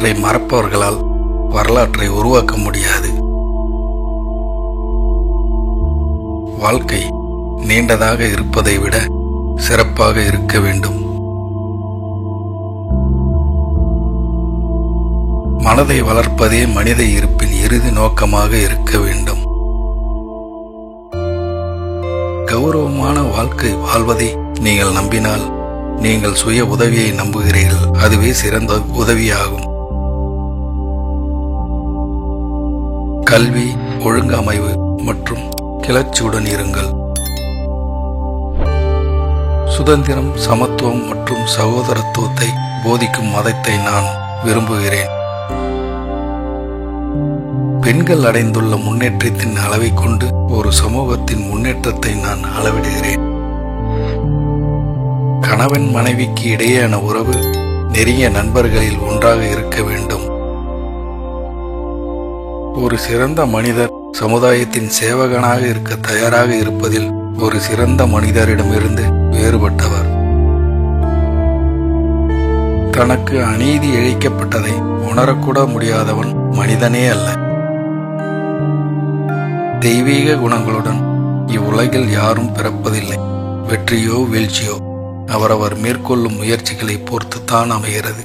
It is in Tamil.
வரலாற்றை மறப்பவர்களால் வரலாற்றை உருவாக்க முடியாது. வாழ்க்கை நீண்டதாக இருப்பதை விட சிறப்பாக இருக்க வேண்டும். மனதை வளர்ப்பதே மனித இருப்பின் இறுதி நோக்கமாக இருக்க வேண்டும். கௌரவமான வாழ்க்கை வாழ்வதை நீங்கள் நம்பினால் நீங்கள் சுய உதவியை நம்புகிறீர்கள். அதுவே சிறந்த உதவியாகும். கல்வி, ஒழுங்கமைவு மற்றும் கிளர்ச்சியுடன் இருங்கள். சுதந்திரம், சமத்துவம் மற்றும் சகோதரத்துவத்தை போதிக்கும் மதத்தை நான் விரும்புகிறேன். பெண்கள் அடைந்துள்ள முன்னேற்றத்தின் அளவை கொண்டு ஒரு சமூகத்தின் முன்னேற்றத்தை நான் அளவிடுகிறேன். கணவன் மனைவிக்கு இடையேயான உறவு நெருங்கிய நண்பர்களில் ஒன்றாக இருக்க வேண்டும். ஒரு சிறந்த மனிதர் சமுதாயத்தின் சேவகனாக இருக்க தயாராக இருப்பதில் ஒரு சிறந்த மனிதரிடமிருந்து வேறுபட்டவர். தனக்கு அநீதி இழைக்கப்பட்டதை உணரக்கூட முடியாதவன் மனிதனே அல்ல. தெய்வீக குணங்களுடன் இவ்வுலகில் யாரும் பிறப்பதில்லை. வெற்றியோ வீழ்ச்சியோ அவரவர் மேற்கொள்ளும் முயற்சிகளை பொறுத்துத்தான் அமைகிறது.